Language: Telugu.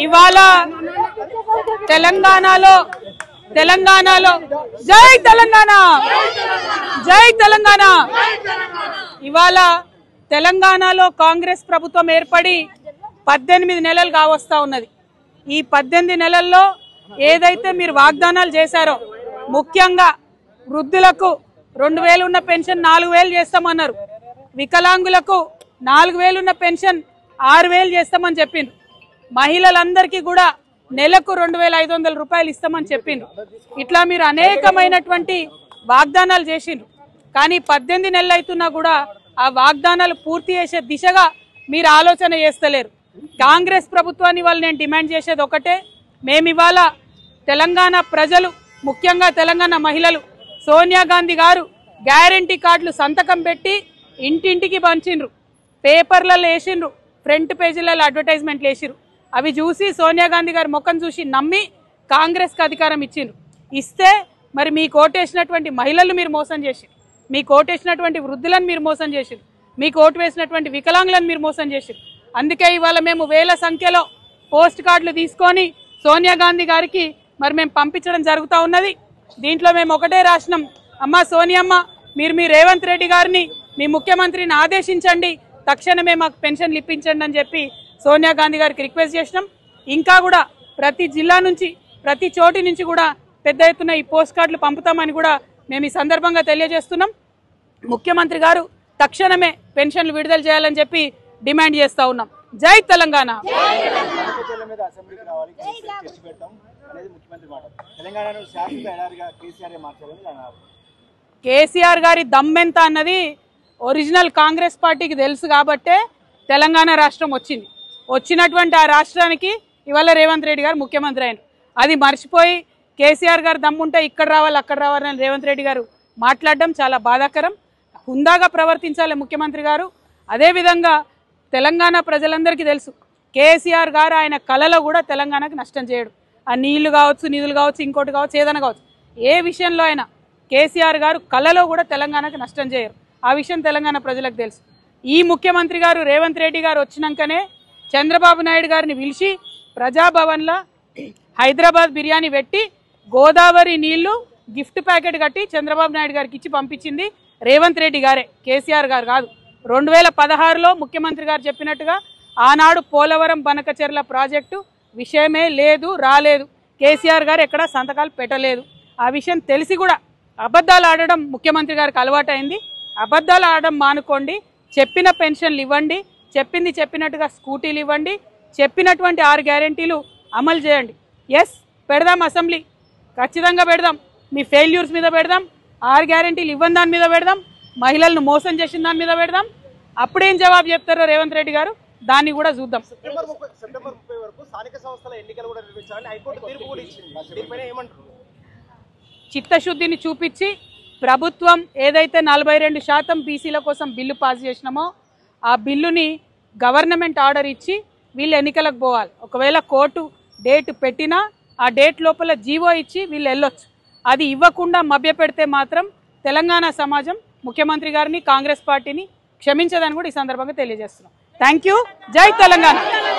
ఇవాళ తెలంగాణలో జై తెలంగాణ జై తెలంగాణ ఇవాళ తెలంగాణలో కాంగ్రెస్ ప్రభుత్వం ఏర్పడి 18 నెలలు కావస్తా ఉన్నది। ఈ 18 నెలల్లో ఏదైతే మీరు వాగ్దానాలు చేశారో ముఖ్యంగా వృద్ధులకు 2000 ఉన్న పెన్షన్ 4000 చేస్తామన్నారు, వికలాంగులకు 4000 ఉన్న పెన్షన్ 6000 చేస్తామని చెప్పిండ్రు, మహిళలందరికీ కూడా నెలకు 2500 రూపాయలు ఇస్తామని చెప్పిండ్రు। ఇట్లా మీరు అనేకమైనటువంటి వాగ్దానాలు చేసిండ్రు, కానీ 18 నెలలు అవుతున్నా కూడా ఆ వాగ్దానాలు పూర్తి చేసే దిశగా మీరు ఆలోచన చేస్తలేరు। కాంగ్రెస్ ప్రభుత్వాన్ని వాళ్ళు నేను డిమాండ్ చేసేది ఒకటే, మేము ఇవాళ తెలంగాణ ప్రజలు ముఖ్యంగా తెలంగాణ మహిళలు సోనియా గాంధీ గారు గ్యారంటీ కార్డులు సంతకం పెట్టి ఇంటింటికి పంచిండ్రు, పేపర్లలో వేసిండ్రు, ఫ్రంట్ పేజీలలో అడ్వర్టైజ్మెంట్లు వేసిరు, అవి చూసి సోనియా గాంధీ గారి ముఖం చూసి నమ్మి కాంగ్రెస్కి అధికారం ఇచ్చిండ్రు। ఇస్తే మరి మీకు ఓటేసినటువంటి మహిళలు మీరు మోసం చేసిరు, మీకు ఓటేసినటువంటి వృద్ధులను మీరు మోసం చేసిరు, మీకు ఓటు వేసినటువంటి వికలాంగులను మీరు మోసం చేసిరు। అందుకే ఇవాళ మేము వేల సంఖ్యలో పోస్ట్ కార్డులు తీసుకొని సోనియా గాంధీ గారికి మరి మేము పంపించడం జరుగుతూ ఉన్నది। దీంట్లో మేము ఒకటే రాసినాం, అమ్మ సోనియమ్మ మీరు మీ రేవంత్ రెడ్డి గారిని మీ ముఖ్యమంత్రిని ఆదేశించండి, తక్షణమే మాకు పెన్షన్లు ఇప్పించండి అని చెప్పి సోనియా గాంధీ గారికి రిక్వెస్ట్ చేసినాం। ఇంకా కూడా ప్రతి జిల్లా నుంచి ప్రతి చోటి నుంచి కూడా పెద్ద ఎత్తున ఈ పోస్ట్ కార్డులు పంపుతామని కూడా మేము ఈ సందర్భంగా తెలియజేస్తున్నాం। ముఖ్యమంత్రి గారు తక్షణమే పెన్షన్లు విడుదల చేయాలని చెప్పి డిమాండ్ చేస్తా ఉన్నాం। జై తెలంగాణ। కేసీఆర్ గారి దమ్మెంత అన్నది ఒరిజినల్ కాంగ్రెస్ పార్టీకి తెలుసు కాబట్టే తెలంగాణ రాష్ట్రం వచ్చింది, వచ్చినటువంటి ఆ రాష్ట్రానికి ఇవాళ రేవంత్ రెడ్డి గారు ముఖ్యమంత్రి అయినారు। అది మర్చిపోయి కేసీఆర్ గారు దమ్ముంటే ఇక్కడ రావాలి అక్కడ రావాలని రేవంత్ రెడ్డి గారు మాట్లాడడం చాలా బాధాకరం। హుందాగా ప్రవర్తించాలి ముఖ్యమంత్రి గారు। అదేవిధంగా తెలంగాణ ప్రజలందరికీ తెలుసు కేసీఆర్ గారు ఆయన కళలో కూడా తెలంగాణకు నష్టం చేయడు, ఆ నీళ్లు కావచ్చు నిధులు కావచ్చు ఇంకోటి కావచ్చు ఏదైనా కావచ్చు ఏ విషయంలో అయినా కేసీఆర్ గారు కళలో కూడా తెలంగాణకు నష్టం చేయరు, ఆ విషయం తెలంగాణ ప్రజలకు తెలుసు। ఈ ముఖ్యమంత్రి గారు రేవంత్ రెడ్డి గారు వచ్చినాకనే చంద్రబాబు నాయుడు గారిని పిలిచి ప్రజాభవన్లో హైదరాబాద్ బిర్యానీ పెట్టి గోదావరి నీళ్లు గిఫ్ట్ ప్యాకెట్ కట్టి చంద్రబాబు నాయుడు గారికి ఇచ్చి పంపించింది రేవంత్ రెడ్డి గారే, కేసీఆర్ గారు కాదు। 2016లో ముఖ్యమంత్రి గారు చెప్పినట్టుగా ఆనాడు పోలవరం బనకచెర్ల ప్రాజెక్టు విషయమే లేదు, రాలేదు, కేసీఆర్ గారు ఎక్కడా సంతకాలు పెట్టలేదు। ఆ విషయం తెలిసి కూడా అబద్ధాలు ఆడడం ముఖ్యమంత్రి గారికి అలవాటైంది। అబద్ధాలు ఆడడం మానుకోండి, చెప్పిన పెన్షన్లు ఇవ్వండి, చెప్పింది చెప్పినట్టుగా స్కూటీలు ఇవ్వండి, చెప్పినటువంటి 6 గ్యారెంటీలు అమలు చేయండి। ఎస్ పెడదాం, అసెంబ్లీ ఖచ్చితంగా పెడదాం, మీ ఫెయిల్యూర్స్ మీద పెడదాం, 6 గ్యారెంటీలు ఇవ్వని దాని మీద పెడదాం, మహిళలను మోసం చేసిన దాని మీద పెడదాం। అప్పుడేం జవాబు చెప్తారో రేవంత్ రెడ్డి గారు దాన్ని కూడా చూద్దాం। సెప్టెంబర్ 30 వరకు స్థానిక సంస్థల ఎన్నికలు కూడా నిర్వహించాలని హైకోర్టు తీర్పు కూడా ఇచ్చింది, దీనిపైన ఏమంటారు? చిత్తశుద్ధిని చూపించి ప్రభుత్వం ఏదైతే 42% బీసీల కోసం బిల్లు పాస్ చేసినామో ఆ బిల్లుని గవర్నమెంట్ ఆర్డర్ ఇచ్చి వీళ్ళు ఎన్నికలకు పోవాలి। ఒకవేళ కోర్టు డేట్ పెట్టినా ఆ డేట్ లోపల జీవో ఇచ్చి వీళ్ళు వెళ్ళొచ్చు, అది ఇవ్వకుండా మభ్యపెడితే మాత్రం తెలంగాణ సమాజం ముఖ్యమంత్రి గారిని కాంగ్రెస్ పార్టీని క్షమించదని కూడా ఈ సందర్భంగా తెలియజేస్తున్నాం। Thank you. జై తెలంగాణ।